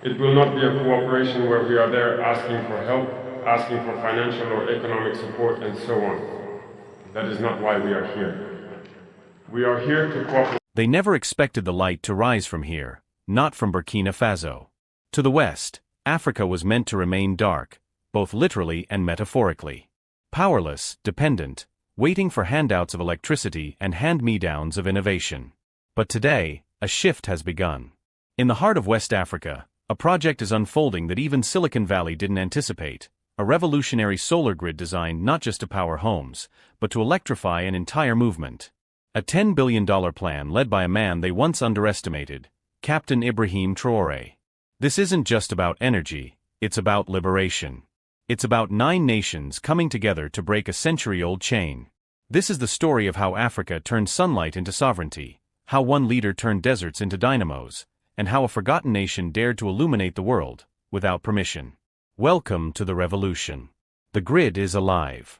It will not be a cooperation where we are there asking for help, asking for financial or economic support, and so on. That is not why we are here. We are here to cooperate. They never expected the light to rise from here, not from Burkina Faso. To the west, Africa was meant to remain dark, both literally and metaphorically. Powerless, dependent, waiting for handouts of electricity and hand-me-downs of innovation. But today, a shift has begun. In the heart of West Africa, a project is unfolding that even Silicon Valley didn't anticipate, a revolutionary solar grid designed not just to power homes, but to electrify an entire movement. A $10 billion plan led by a man they once underestimated, Captain Ibrahim Traoré. This isn't just about energy, it's about liberation. It's about 9 nations coming together to break a century-old chain. This is the story of how Africa turned sunlight into sovereignty, how one leader turned deserts into dynamos, and how a forgotten nation dared to illuminate the world, without permission. Welcome to the revolution. The grid is alive.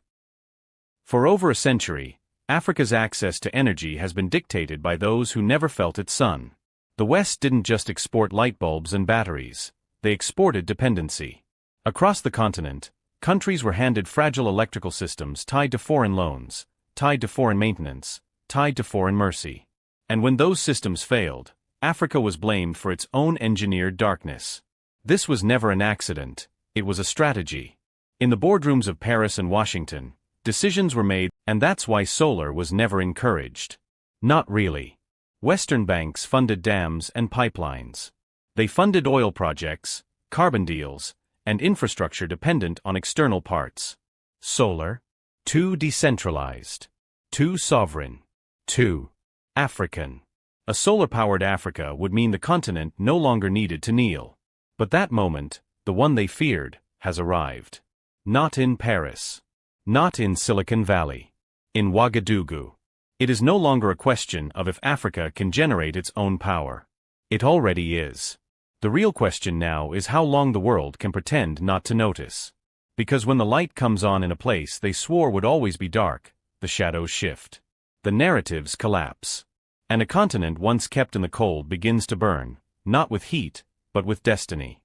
For over a century, Africa's access to energy has been dictated by those who never felt its sun. The West didn't just export light bulbs and batteries, they exported dependency. Across the continent, countries were handed fragile electrical systems tied to foreign loans, tied to foreign maintenance, tied to foreign mercy. And when those systems failed, Africa was blamed for its own engineered darkness. This was never an accident, it was a strategy. In the boardrooms of Paris and Washington, decisions were made, and that's why solar was never encouraged. Not really. Western banks funded dams and pipelines. They funded oil projects, carbon deals, and infrastructure dependent on external parts. Solar? Too decentralized. Too sovereign. Too African. A solar-powered Africa would mean the continent no longer needed to kneel. But that moment, the one they feared, has arrived. Not in Paris. Not in Silicon Valley. In Ouagadougou. It is no longer a question of if Africa can generate its own power. It already is. The real question now is how long the world can pretend not to notice. Because when the light comes on in a place they swore would always be dark, the shadows shift. The narratives collapse. And a continent once kept in the cold begins to burn, not with heat, but with destiny.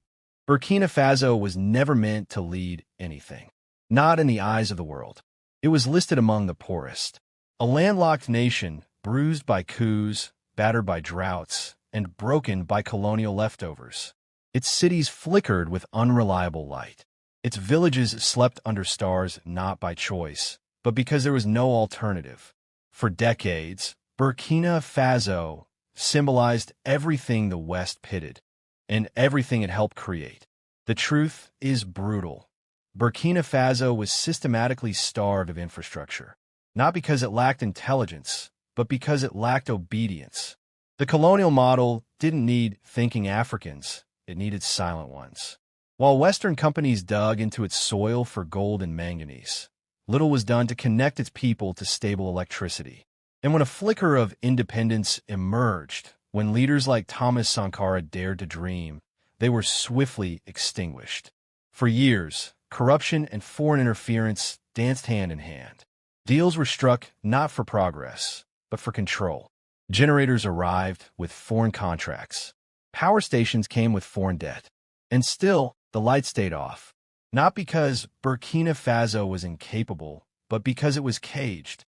Burkina Faso was never meant to lead anything. Not in the eyes of the world. It was listed among the poorest. A landlocked nation, bruised by coups, battered by droughts, and broken by colonial leftovers. Its cities flickered with unreliable light. Its villages slept under stars not by choice, but because there was no alternative. For decades, Burkina Faso symbolized everything the West pitted, and everything it helped create. The truth is brutal. Burkina Faso was systematically starved of infrastructure, not because it lacked intelligence, but because it lacked obedience. The colonial model didn't need thinking Africans, it needed silent ones. While Western companies dug into its soil for gold and manganese, little was done to connect its people to stable electricity. And when a flicker of independence emerged, when leaders like Thomas Sankara dared to dream, they were swiftly extinguished. For years, corruption and foreign interference danced hand in hand. Deals were struck not for progress, but for control. Generators arrived with foreign contracts. Power stations came with foreign debt. And still, the lights stayed off. Not because Burkina Faso was incapable, but because it was caged.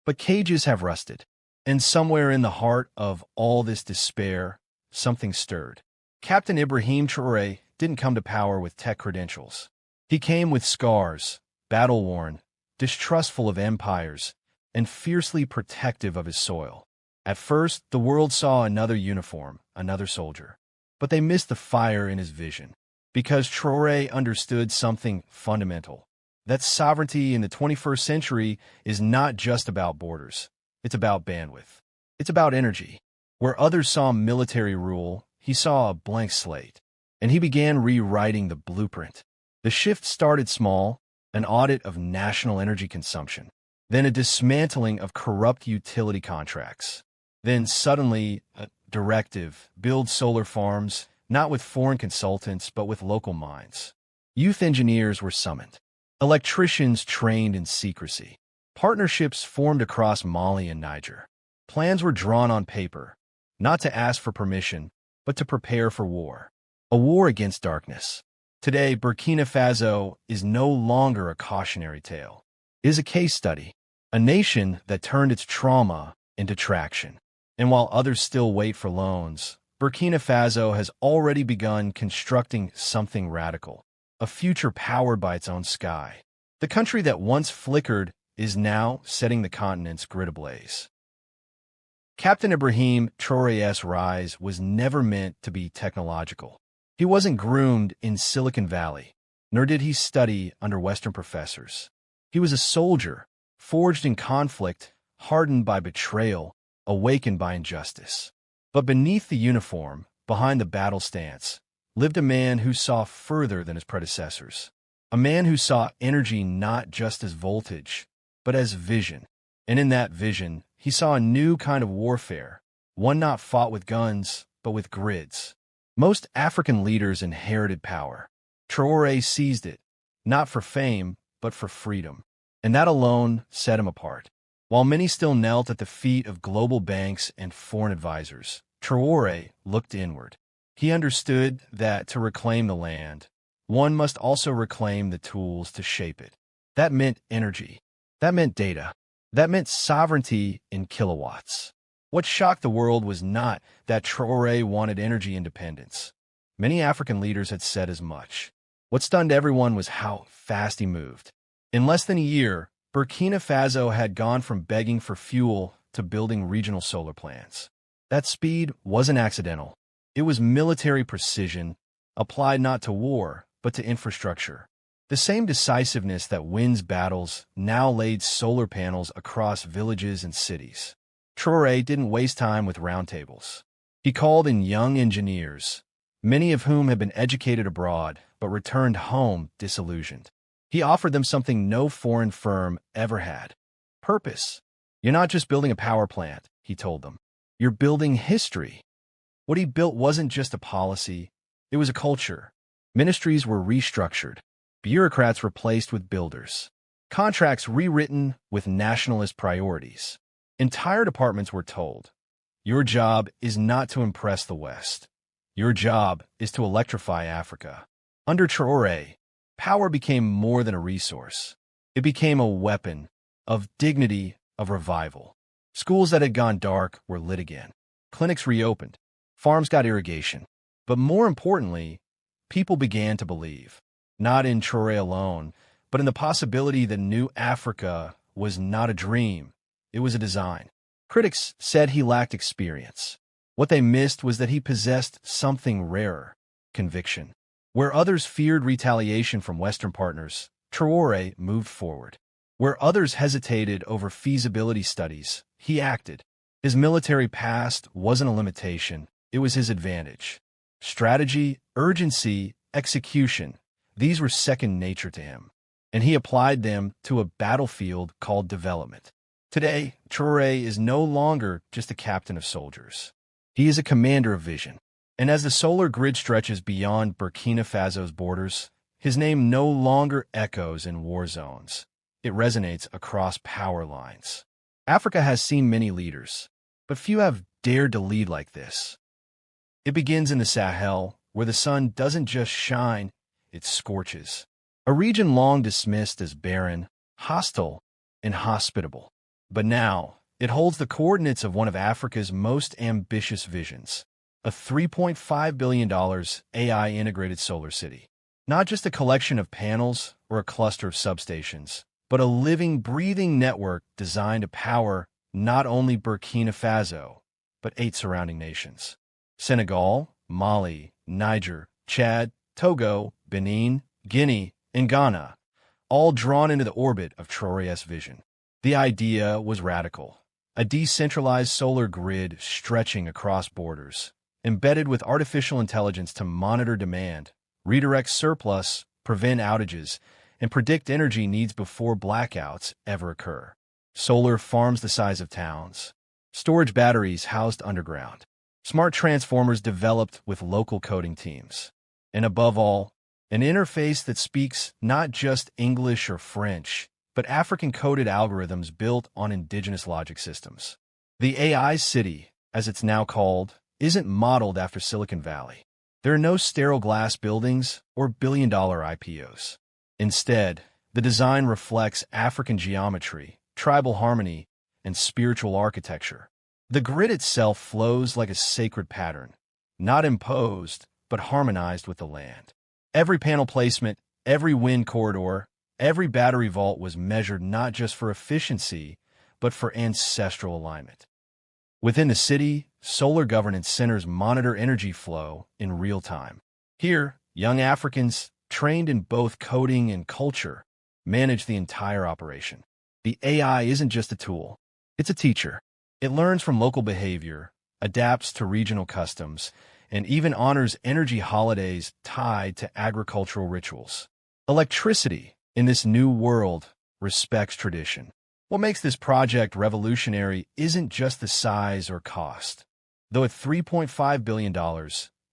But cages have rusted. And somewhere in the heart of all this despair, something stirred. Captain Ibrahim Traoré didn't come to power with tech credentials. He came with scars, battle-worn, distrustful of empires, and fiercely protective of his soil. At first, the world saw another uniform, another soldier. But they missed the fire in his vision. Because Traoré understood something fundamental. That sovereignty in the 21st century is not just about borders. It's about bandwidth. It's about energy. Where others saw military rule, he saw a blank slate. And he began rewriting the blueprint. The shift started small, an audit of national energy consumption. Then a dismantling of corrupt utility contracts. Then suddenly, a directive, build solar farms, not with foreign consultants, but with local minds. Youth engineers were summoned. Electricians trained in secrecy. Partnerships formed across Mali and Niger. Plans were drawn on paper, not to ask for permission, but to prepare for war. a war against darkness. Today, Burkina Faso is no longer a cautionary tale. It is a case study, a nation that turned its trauma into traction. And while others still wait for loans, Burkina Faso has already begun constructing something radical, a future powered by its own sky. The country that once flickered is now setting the continent's grid ablaze. Captain Ibrahim Traoré's rise was never meant to be technological. He wasn't groomed in Silicon Valley, nor did he study under Western professors. He was a soldier, forged in conflict, hardened by betrayal, awakened by injustice. But beneath the uniform, behind the battle stance, lived a man who saw further than his predecessors. A man who saw energy not just as voltage, but as vision. And in that vision, he saw a new kind of warfare, one not fought with guns, but with grids. Most African leaders inherited power. Traoré seized it, not for fame, but for freedom. And that alone set him apart. While many still knelt at the feet of global banks and foreign advisors, Traoré looked inward. He understood that to reclaim the land, one must also reclaim the tools to shape it. That meant energy. That meant data. That meant sovereignty in kilowatts. What shocked the world was not that Traoré wanted energy independence. Many African leaders had said as much. What stunned everyone was how fast he moved. In less than a year, Burkina Faso had gone from begging for fuel to building regional solar plants. That speed wasn't accidental. It was military precision, applied not to war, but to infrastructure. The same decisiveness that wins battles now laid solar panels across villages and cities. Traoré didn't waste time with roundtables. He called in young engineers, many of whom had been educated abroad but returned home disillusioned. He offered them something no foreign firm ever had: purpose. You're not just building a power plant, he told them. You're building history. What he built wasn't just a policy, it was a culture. Ministries were restructured, bureaucrats replaced with builders, contracts rewritten with nationalist priorities. Entire departments were told, your job is not to impress the West. Your job is to electrify Africa. Under Traoré, power became more than a resource. It became a weapon of dignity, of revival. Schools that had gone dark were lit again. Clinics reopened. Farms got irrigation. But more importantly, people began to believe, not in Traoré alone, but in the possibility that new Africa was not a dream. It was a design. Critics said he lacked experience. What they missed was that he possessed something rarer: conviction. Where others feared retaliation from Western partners, Traoré moved forward. Where others hesitated over feasibility studies, he acted. His military past wasn't a limitation, it was his advantage. Strategy, urgency, execution, these were second nature to him, and he applied them to a battlefield called development. Today, Traoré is no longer just a captain of soldiers. He is a commander of vision. And as the solar grid stretches beyond Burkina Faso's borders, his name no longer echoes in war zones. It resonates across power lines. Africa has seen many leaders, but few have dared to lead like this. It begins in the Sahel, where the sun doesn't just shine, it scorches. A region long dismissed as barren, hostile, inhospitable. But now, it holds the coordinates of one of Africa's most ambitious visions: a $3.5 billion AI-integrated solar city. Not just a collection of panels or a cluster of substations, but a living, breathing network designed to power not only Burkina Faso, but 8 surrounding nations: Senegal, Mali, Niger, Chad, Togo, Benin, Guinea, and Ghana, all drawn into the orbit of Traoré's vision. The idea was radical: a decentralized solar grid stretching across borders, embedded with artificial intelligence to monitor demand, redirect surplus, prevent outages, and predict energy needs before blackouts ever occur. Solar farms the size of towns, storage batteries housed underground, smart transformers developed with local coding teams, and above all, an interface that speaks not just English or French, but African-coded algorithms built on indigenous logic systems. The AI city, as it's now called, isn't modeled after Silicon Valley. There are no sterile glass buildings or billion-dollar IPOs. Instead, the design reflects African geometry, tribal harmony, and spiritual architecture. The grid itself flows like a sacred pattern, not imposed, but harmonized with the land. Every panel placement, every wind corridor, every battery vault was measured not just for efficiency, but for ancestral alignment. Within the city, solar governance centers monitor energy flow in real time. Here, young Africans, trained in both coding and culture, manage the entire operation. The AI isn't just a tool, it's a teacher. It learns from local behavior, adapts to regional customs, and even honors energy holidays tied to agricultural rituals. Electricity, in this new world, respects tradition. What makes this project revolutionary isn't just the size or cost. Though at $3.5 billion,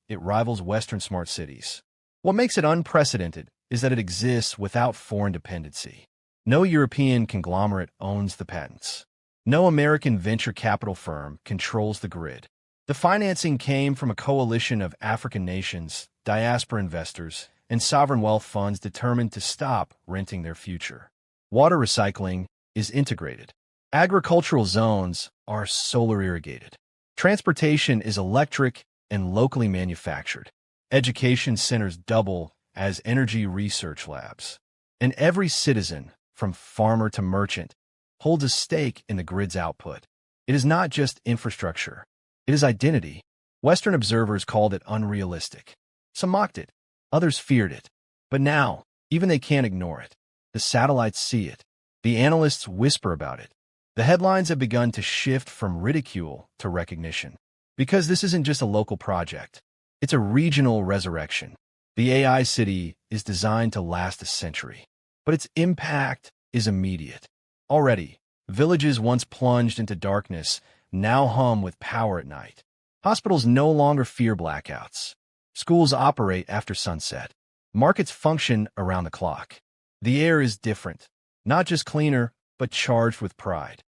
it rivals Western smart cities. What makes it unprecedented is that it exists without foreign dependency. No European conglomerate owns the patents. No American venture capital firm controls the grid. The financing came from a coalition of African nations, diaspora investors, and sovereign wealth funds determined to stop renting their future. Water recycling is integrated. Agricultural zones are solar irrigated. Transportation is electric and locally manufactured. Education centers double as energy research labs. And every citizen, from farmer to merchant, holds a stake in the grid's output. It is not just infrastructure. It is identity. Western observers called it unrealistic. Some mocked it. Others feared it. But now, even they can't ignore it. The satellites see it. The analysts whisper about it. The headlines have begun to shift from ridicule to recognition. Because this isn't just a local project. It's a regional resurrection. The AI city is designed to last a century. But its impact is immediate. Already, villages once plunged into darkness now hum with power at night. Hospitals no longer fear blackouts. Schools operate after sunset. Markets function around the clock. The air is different, not just cleaner, but charged with pride.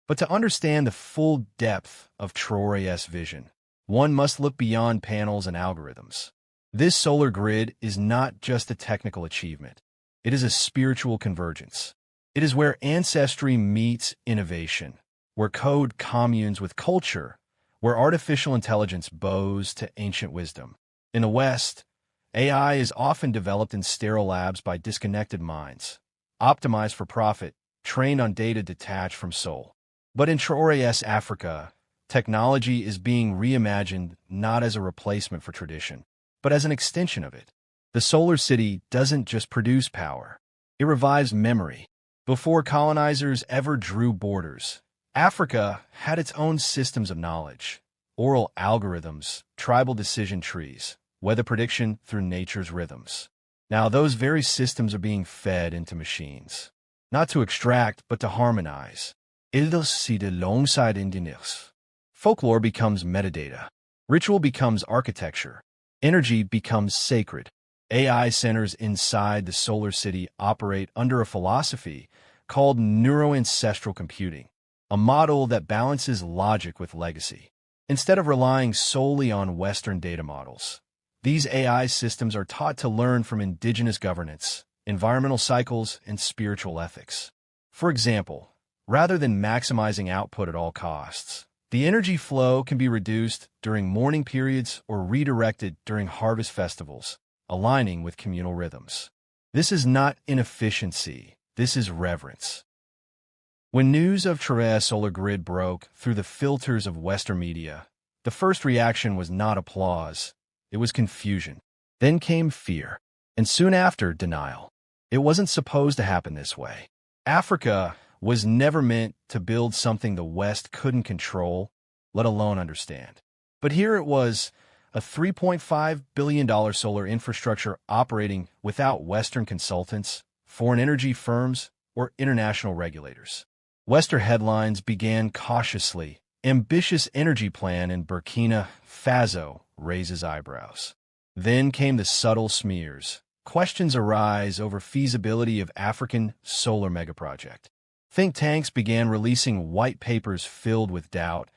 But to understand the full depth of Traoré's vision, one must look beyond panels and algorithms. This solar grid is not just a technical achievement. It is a spiritual convergence. It is where ancestry meets innovation, where code communes with culture, where artificial intelligence bows to ancient wisdom. In the West, AI is often developed in sterile labs by disconnected minds, optimized for profit, trained on data detached from soul. But in Traoré's Africa, technology is being reimagined not as a replacement for tradition, but as an extension of it. The solar city doesn't just produce power. It revives memory. Before colonizers ever drew borders, Africa had its own systems of knowledge, oral algorithms, tribal decision trees, weather prediction through nature's rhythms. Now those very systems are being fed into machines, not to extract, but to harmonize. Elders zitten alongside engineers. Folklore becomes metadata. Ritual becomes architecture. Energy becomes sacred. AI centers inside the solar city operate under a philosophy called neuroancestral computing, a model that balances logic with legacy. Instead of relying solely on Western data models, these AI systems are taught to learn from indigenous governance, environmental cycles, and spiritual ethics. For example, rather than maximizing output at all costs, the energy flow can be reduced during mourning periods or redirected during harvest festivals, aligning with communal rhythms. This is not inefficiency, this is reverence. When news of Traoré's solar grid broke through the filters of Western media, the first reaction was not applause, it was confusion. Then came fear, and soon after, denial. It wasn't supposed to happen this way. Africa was never meant to build something the West couldn't control, let alone understand. But here it was, a $3.5 billion solar infrastructure operating without Western consultants, foreign energy firms, or international regulators. Western headlines began cautiously. Ambitious energy plan in Burkina Faso raises eyebrows. Then came the subtle smears. Questions arise over feasibility of African solar megaproject. Think tanks began releasing white papers filled with doubt,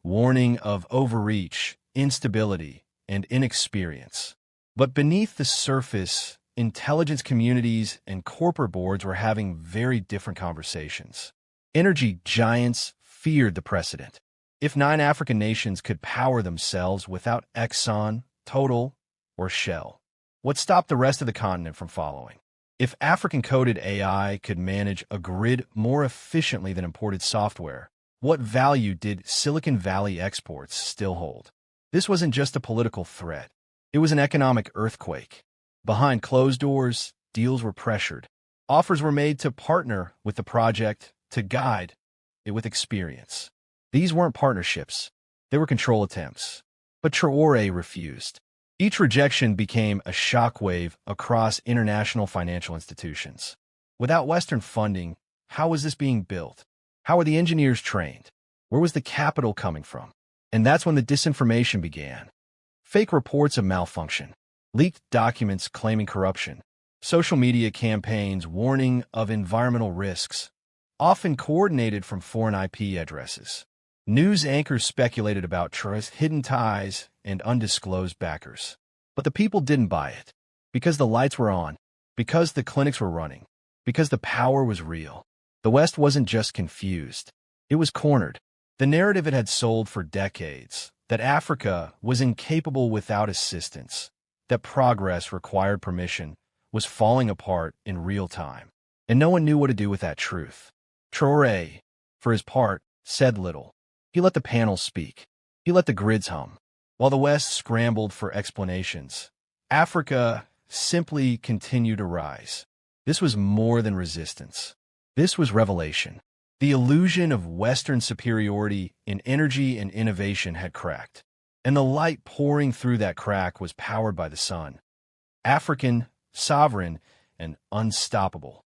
warning of overreach, instability, and inexperience. But beneath the surface, intelligence communities and corporate boards were having very different conversations. Energy giants feared the precedent. If 9 African nations could power themselves without Exxon, Total, or Shell, what stopped the rest of the continent from following? If African-coded AI could manage a grid more efficiently than imported software, what value did Silicon Valley exports still hold? This wasn't just a political threat. It was an economic earthquake. Behind closed doors, deals were pressured. Offers were made to partner with the project, to guide it with experience. These weren't partnerships. They were control attempts. But Traoré refused. Each rejection became a shockwave across international financial institutions. Without Western funding, how was this being built? How were the engineers trained? Where was the capital coming from? And that's when the disinformation began. Fake reports of malfunction, leaked documents claiming corruption, social media campaigns warning of environmental risks, often coordinated from foreign IP addresses. News anchors speculated about Traoré's hidden ties and undisclosed backers. But the people didn't buy it. Because the lights were on, because the clinics were running, because the power was real. The West wasn't just confused. It was cornered. The narrative it had sold for decades, that Africa was incapable without assistance, that progress required permission, was falling apart in real time. And no one knew what to do with that truth. Traoré, for his part, said little. He let the panels speak. He let the grids hum. While the West scrambled for explanations, Africa simply continued to rise. This was more than resistance. This was revelation. The illusion of Western superiority in energy and innovation had cracked, and the light pouring through that crack was powered by the sun. African, sovereign, and unstoppable.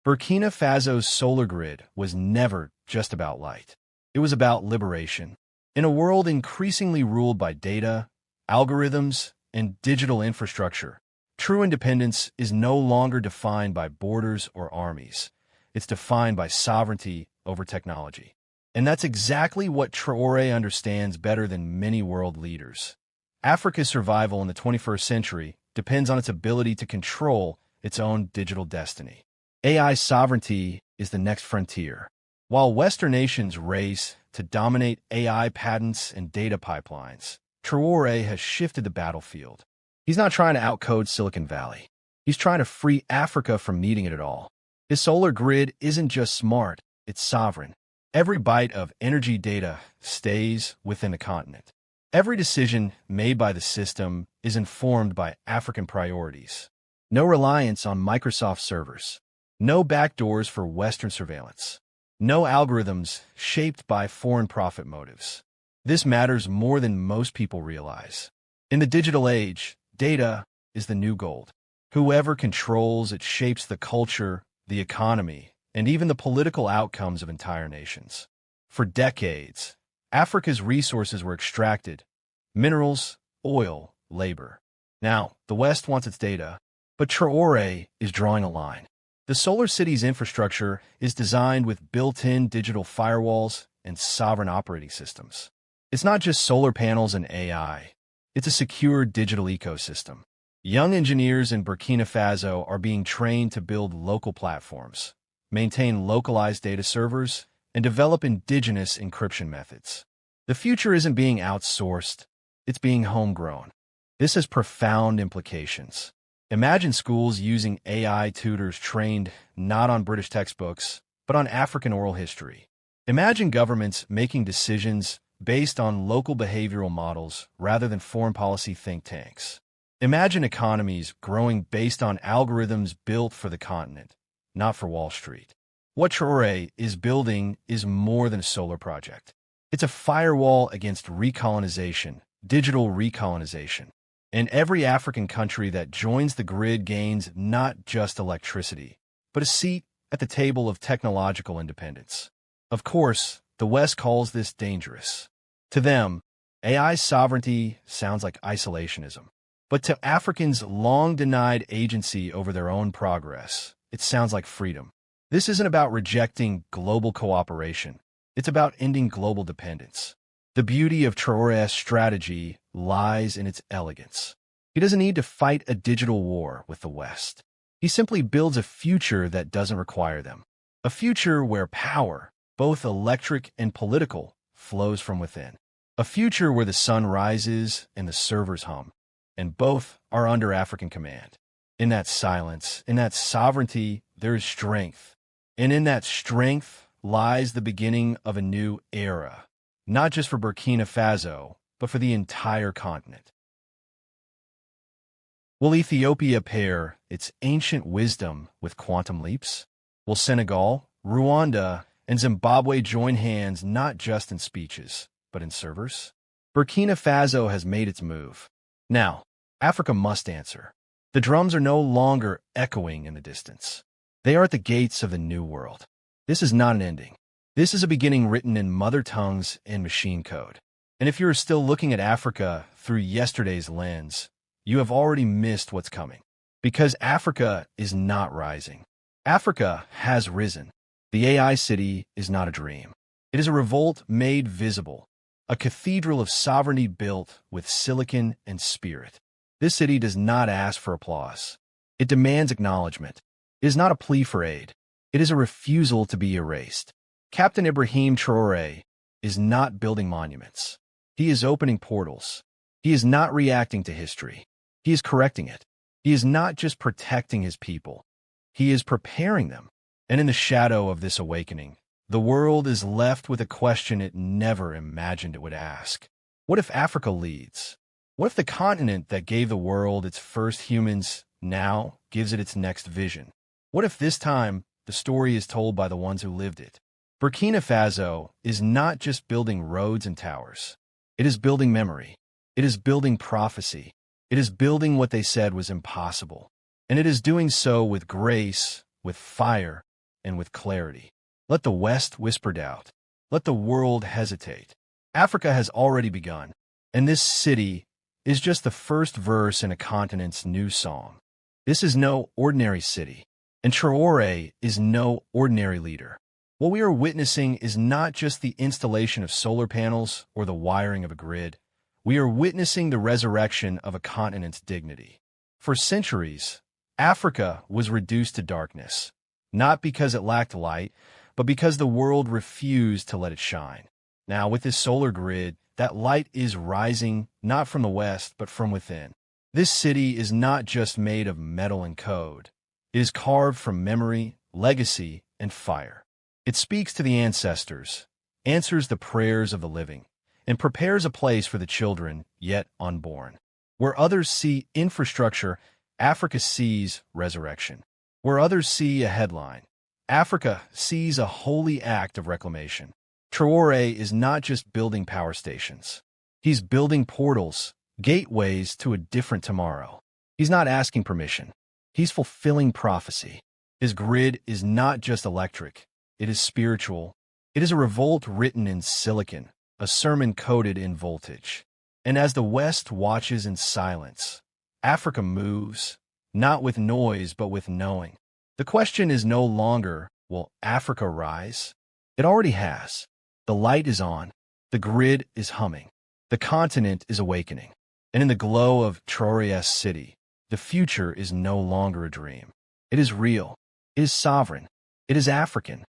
Burkina Faso's solar grid was never just about light. It was about liberation. In a world increasingly ruled by data, algorithms, and digital infrastructure, true independence is no longer defined by borders or armies. It's defined by sovereignty over technology. And that's exactly what Traoré understands better than many world leaders. Africa's survival in the 21st century depends on its ability to control its own digital destiny. AI sovereignty is the next frontier. While Western nations race to dominate AI patents and data pipelines, Traoré has shifted the battlefield. He's not trying to outcode Silicon Valley. He's trying to free Africa from needing it at all. His solar grid isn't just smart, it's sovereign. Every byte of energy data stays within the continent. Every decision made by the system is informed by African priorities. No reliance on Microsoft servers. No backdoors for Western surveillance. No algorithms shaped by foreign profit motives. This matters more than most people realize. In the digital age, data is the new gold. Whoever controls it shapes the culture, the economy, and even the political outcomes of entire nations. For decades, Africa's resources were extracted: minerals, oil, labor. Now, the West wants its data, but Traoré is drawing a line. The Solar City's infrastructure is designed with built-in digital firewalls and sovereign operating systems. It's not just solar panels and AI. It's a secure digital ecosystem. Young engineers in Burkina Faso are being trained to build local platforms, maintain localized data servers, and develop indigenous encryption methods. The future isn't being outsourced, it's being homegrown. This has profound implications. Imagine schools using AI tutors trained not on British textbooks, but on African oral history. Imagine governments making decisions based on local behavioral models rather than foreign policy think tanks. Imagine economies growing based on algorithms built for the continent, not for Wall Street. What Traoré is building is more than a solar project. It's a firewall against recolonization, digital recolonization. And every African country that joins the grid gains not just electricity, but a seat at the table of technological independence. Of course, the West calls this dangerous. To them, AI sovereignty sounds like isolationism. But to Africans long denied agency over their own progress, it sounds like freedom. This isn't about rejecting global cooperation. It's about ending global dependence. The beauty of Traoré's strategy lies in its elegance. He doesn't need to fight a digital war with the West. He simply builds a future that doesn't require them. A future where power, both electric and political, flows from within. A future where the sun rises and the servers hum, and both are under African command. In that silence, in that sovereignty, there is strength. And in that strength lies the beginning of a new era, not just for Burkina Faso, but for the entire continent. Will Ethiopia pair its ancient wisdom with quantum leaps? Will Senegal, Rwanda, and Zimbabwe join hands not just in speeches, but in servers? Burkina Faso has made its move. Now, Africa must answer. The drums are no longer echoing in the distance. They are at the gates of the new world. This is not an ending. This is a beginning written in mother tongues and machine code. And if you're still looking at Africa through yesterday's lens, you have already missed what's coming. Because Africa is not rising. Africa has risen. The AI city is not a dream. It is a revolt made visible, a cathedral of sovereignty built with silicon and spirit. This city does not ask for applause. It demands acknowledgement. It is not a plea for aid. It is a refusal to be erased. Captain Ibrahim Traoré is not building monuments. He is opening portals. He is not reacting to history. He is correcting it. He is not just protecting his people. He is preparing them. And in the shadow of this awakening, the world is left with a question it never imagined it would ask. What if Africa leads? What if the continent that gave the world its first humans now gives it its next vision? What if this time the story is told by the ones who lived it? Burkina Faso is not just building roads and towers. It is building memory. It is building prophecy. It is building what they said was impossible. And it is doing so with grace, with fire, and with clarity. Let the West whisper doubt. Let the world hesitate. Africa has already begun, and this city is just the first verse in a continent's new song. This is no ordinary city, and Traoré is no ordinary leader. What we are witnessing is not just the installation of solar panels or the wiring of a grid. We are witnessing the resurrection of a continent's dignity. For centuries, Africa was reduced to darkness, not because it lacked light, but because the world refused to let it shine. Now, with this solar grid, that light is rising not from the west, but from within. This city is not just made of metal and code. It is carved from memory, legacy, and fire. It speaks to the ancestors, answers the prayers of the living, and prepares a place for the children yet unborn. Where others see infrastructure, Africa sees resurrection. Where others see a headline, Africa sees a holy act of reclamation. Traoré is not just building power stations. He's building portals, gateways to a different tomorrow. He's not asking permission. He's fulfilling prophecy. His grid is not just electric. It is spiritual. It is a revolt written in silicon, a sermon coded in voltage. And as the West watches in silence, Africa moves, not with noise, but with knowing. The question is no longer, will Africa rise? It already has. The light is on. The grid is humming. The continent is awakening. And in the glow of Traoré's city, the future is no longer a dream. It is real. It is sovereign. It is African.